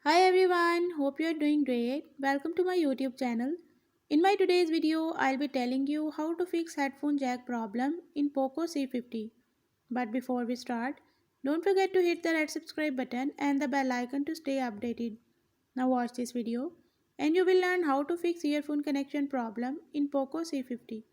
Hi everyone, hope you are doing great. Welcome to my YouTube channel. In my today's video, I'll be telling you how to fix headphone jack problem in Poco C50. But before we start, don't forget to hit the red subscribe button and the bell icon to stay updated. Now watch this video and you will learn how to fix earphone connection problem in Poco C50.